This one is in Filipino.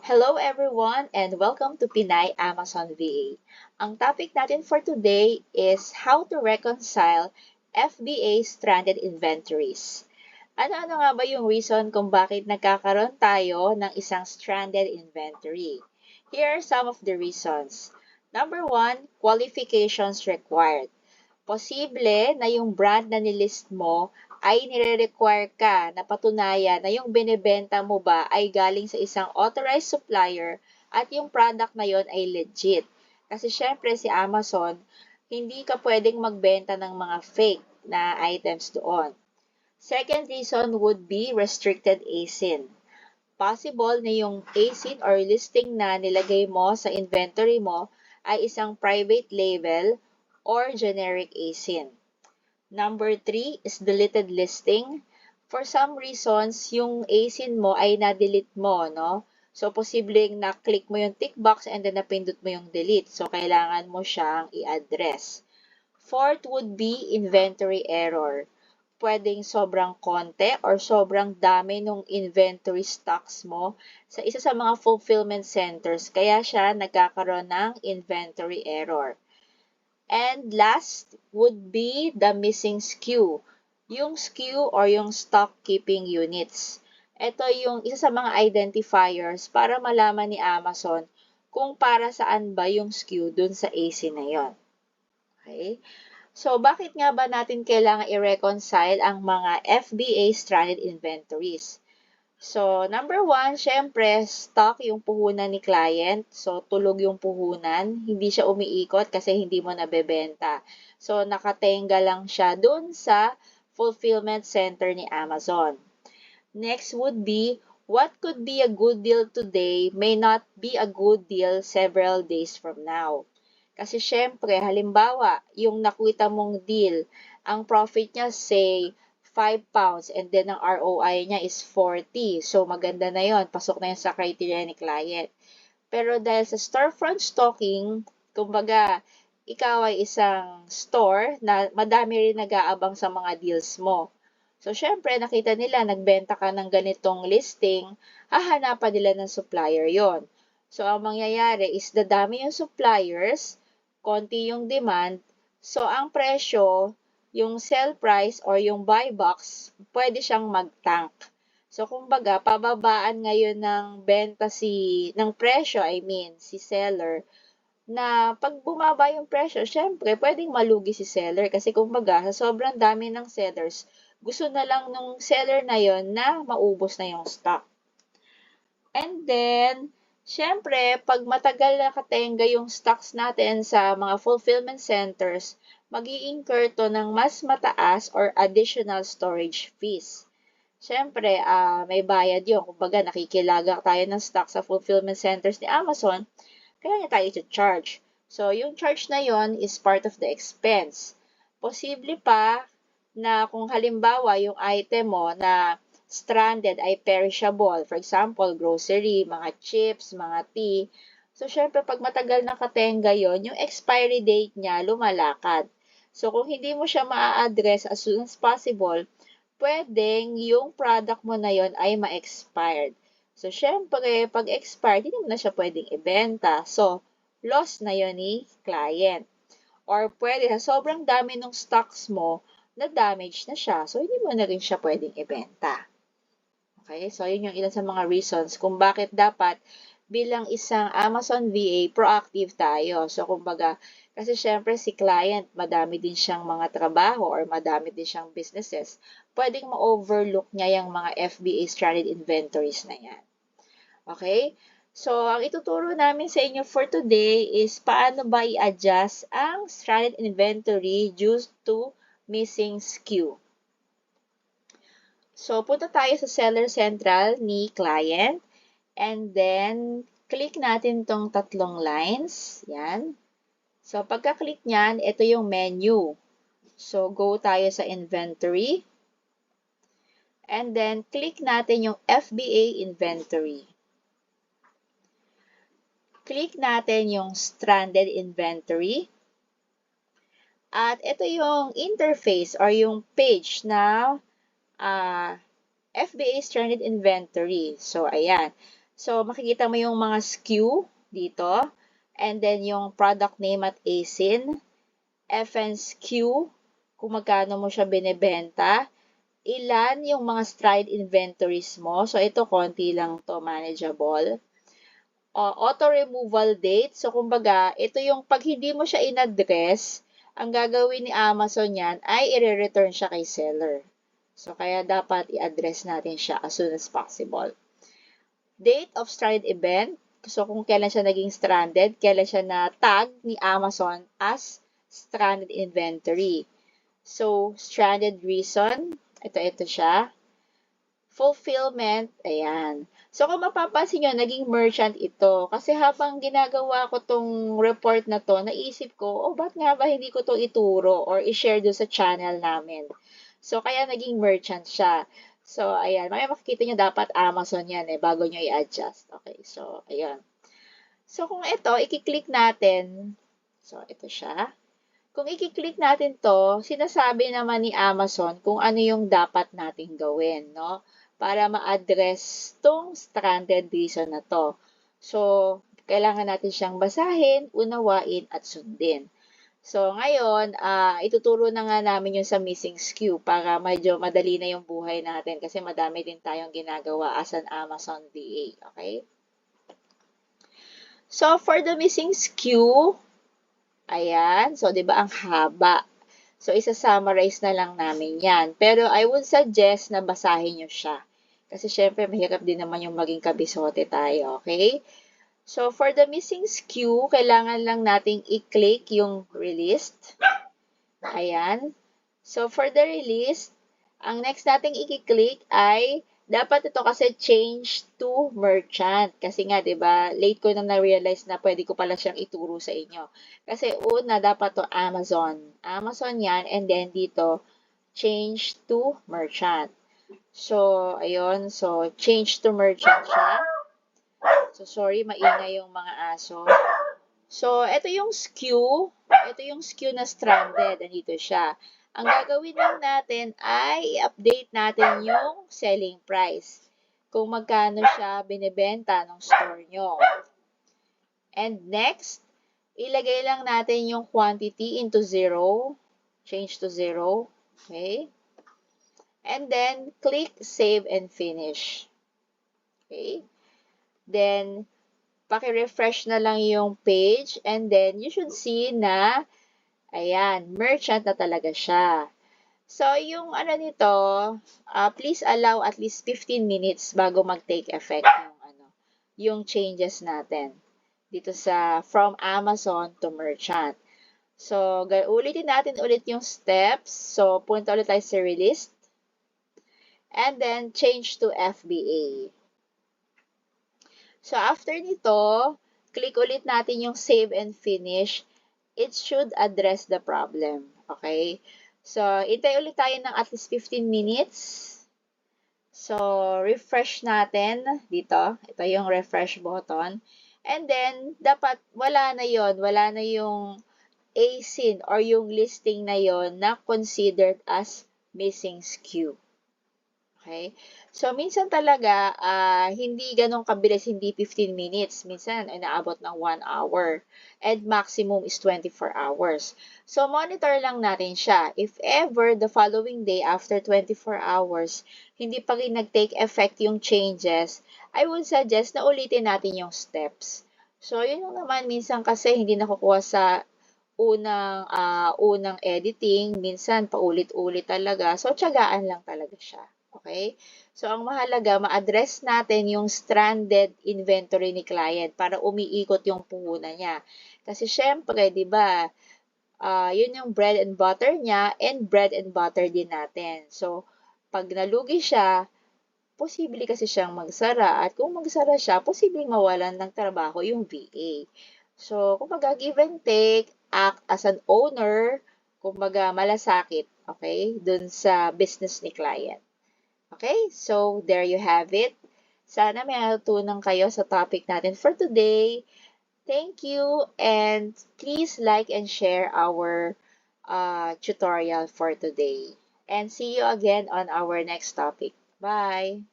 Hello everyone and welcome to Pinay Amazon VA. Ang topic natin for today is how to reconcile FBA stranded inventories. Ano-ano nga ba yung reason kung bakit nagkakaroon tayo ng isang stranded inventory? Here are some of the reasons. Number one, qualifications required. Posible na yung brand na nilist mo ay nire-require ka na patunayan na yung binebenta mo ba ay galing sa isang authorized supplier at yung product na yon ay legit. Kasi syempre si Amazon, hindi ka pwedeng magbenta ng mga fake na items doon. Second reason would be restricted ASIN. Possible na yung ASIN or listing na nilagay mo sa inventory mo ay isang private label or generic ASIN. Number 3 is deleted listing. For some reasons, yung ASIN mo ay na-delete mo, no? So, posibleng na-click mo yung tick box and then napindot mo yung delete. So, kailangan mo siyang i-address. Fourth would be inventory error. Pwedeng sobrang konti or sobrang dami ng inventory stocks mo sa isa sa mga fulfillment centers. Kaya siya nagkakaroon ng inventory error. And last would be the missing SKU. Yung SKU or yung stock keeping units. Ito yung isa sa mga identifiers para malaman ni Amazon kung para saan ba yung SKU dun sa AC na yon. Okay? So, bakit nga ba natin kailangan i-reconcile ang mga FBA stranded inventories? So, number one, syempre, stock yung puhunan ni client. So, tulog yung puhunan. Hindi siya umiikot kasi hindi mo nabebenta. So, nakatenga lang siya dun sa fulfillment center ni Amazon. Next would be, what could be a good deal today may not be a good deal several days from now. Kasi syempre, halimbawa, yung nakita mong deal, ang profit niya say ₱5 and then ang ROI niya is 40. So maganda na yon, pasok na yun sa criteria ni client. Pero dahil sa storefront stalking, kumbaga, ikaw ay isang store na madami rin nag-aabang sa mga deals mo. So, syempre, nakita nila, nagbenta ka ng ganitong listing, hahanapan nila ng supplier yon. So, ang mangyayari is dadami yung suppliers, konti yung demand, so ang presyo, yung sell price or yung buy box, pwede siyang mag-tank. So, kumbaga, pababaan ngayon ng benta ng presyo, si seller, na pag bumaba yung presyo, syempre, pwedeng malugi si seller kasi kumbaga, sa sobrang dami ng sellers, gusto na lang nung seller na yon na maubos na yung stock. And then, syempre, pag matagal nakatenga yung stocks natin sa mga fulfillment centers, mag-i-incur to ng mas mataas or additional storage fees. Syempre, may bayad yun. Kumbaga, nakikilagak tayo ng stock sa fulfillment centers ni Amazon, kaya niya tayo i-charge. So, yung charge na yon is part of the expense. Posible pa na kung halimbawa yung item mo na stranded ay perishable. For example, grocery, mga chips, mga tea. So, syempre, pag matagal nakatenga yon, yung expiry date niya lumalakad. So, kung hindi mo siya maa-address as soon as possible, pwedeng yung product mo na yon ay ma-expired. So, syempre, pag expired, hindi mo na siya pwedeng ibenta. So, loss na yon ni client. Or pwede, sa sobrang dami ng stocks mo, na-damage na siya. So, hindi mo na rin siya pwedeng ibenta. Okay? So, yun yung ilan sa mga reasons kung bakit dapat bilang isang Amazon VA, proactive tayo. So, kumbaga, kasi syempre si client, madami din siyang mga trabaho or madami din siyang businesses. Pwedeng ma-overlook niya yung mga FBA stranded inventories na yan. Okay? So, ang ituturo namin sa inyo for today is paano ba i-adjust ang stranded inventory due to missing SKU. So, punta tayo sa Seller Central ni client. And then, click natin tong tatlong lines. Yan. So, pagka-click nyan, ito yung menu. So, go tayo sa inventory. And then, click natin yung FBA inventory. Click natin yung stranded inventory. At ito yung interface or yung page na FBA stranded inventory. So, ayan. So, makikita mo yung mga SKU dito. And then, yung product name at ASIN. FNSKU, kung magkano mo siya binebenta. Ilan yung mga stride inventories mo. So, ito, konti lang to, manageable. Auto removal date. So, kumbaga, ito yung pag hindi mo siya in-address, ang gagawin ni Amazon yan ay i-return siya kay seller. So, kaya dapat i-address natin siya as soon as possible. Date of stride event. So, kung kailan siya naging stranded, kailan siya na-tag ni Amazon as stranded inventory. So, stranded reason. Ito siya. Fulfillment, ayan. So, kung mapapansin nyo, naging merchant ito. Kasi habang ginagawa ko tong report na to, naisip ko, ba't nga ba hindi ko to ituro or i-share doon sa channel namin? So, kaya naging merchant siya. So, ayan. May makikita nyo dapat Amazon yan bago nyo i-adjust. Okay, so, ayan. So, kung ito, i-click natin. So, ito siya. Kung i-click natin to, sinasabi naman ni Amazon kung ano yung dapat nating gawin, no? Para ma-address tong stranded reason na to. So, kailangan natin siyang basahin, unawain, at sundin. So, ngayon, ituturo na nga namin yung sa missing SKU para medyo madali na yung buhay natin kasi madami din tayong ginagawa as an Amazon VA. Okay? So, for the missing SKU, ayan. So, di ba ang haba? So, isa-summarize na lang namin yan. Pero, I would suggest na basahin nyo siya. Kasi, syempre, mahirap din naman yung maging kabisote tayo. Okay? So, for the missing SKU, kailangan lang nating i-click yung released. Ayan. So, for the released, ang next nating i-click ay dapat ito kasi change to merchant. Kasi nga, di ba, late ko na na-realize na pwede ko pala siyang ituro sa inyo. Kasi una, dapat to Amazon. Amazon yan, and then dito, change to merchant. So, ayun. So, change to merchant siya. So, sorry, maingay yung mga aso. So, ito yung SKU. Ito yung SKU na stranded. Andito siya. Ang gagawin lang natin ay i-update natin yung selling price. Kung magkano siya binibenta ng store nyo. And next, ilagay lang natin yung quantity into 0. Change to 0. Okay? And then, click Save and Finish. Okay? Then, paki-refresh na lang yung page and then you should see na ayan, merchant na talaga siya. So, yung ano nito, please allow at least 15 minutes bago mag-take effect yung changes natin dito sa from Amazon to merchant. So, ulitin natin ulit yung steps. So, punta ulit tayo sa release and then change to FBA. So, after nito, click ulit natin yung save and finish. It should address the problem. Okay? So, intay ulit tayo ng at least 15 minutes. So, refresh natin dito. Ito yung refresh button. And then, dapat wala na yon, wala na yung ASIN or yung listing na yon na considered as missing SKU. Okay? So, minsan talaga, hindi ganun kabilis, hindi 15 minutes. Minsan, inaabot ng 1 hour. And maximum is 24 hours. So, monitor lang natin siya. If ever, the following day, after 24 hours, hindi pa rin nag-take effect yung changes, I would suggest na ulitin natin yung steps. So, yun yung naman, minsan kasi hindi nakukuha sa unang editing. Minsan, paulit-ulit talaga. So, tiyagaan lang talaga siya. Okay? So, ang mahalaga, ma-address natin yung stranded inventory ni client para umiikot yung puhunan niya. Kasi, syempre, di ba, yun yung bread and butter niya and bread and butter din natin. So, pag nalugi siya, posible kasi siyang magsara. At kung magsara siya, posibleng mawalan ng trabaho yung VA. So, kumbaga, give and take, act as an owner, kumbaga, malasakit, okay, dun sa business ni client. Okay, so there you have it. Sana may natutunan kayo sa topic natin for today. Thank you and please like and share our tutorial for today. And see you again on our next topic. Bye!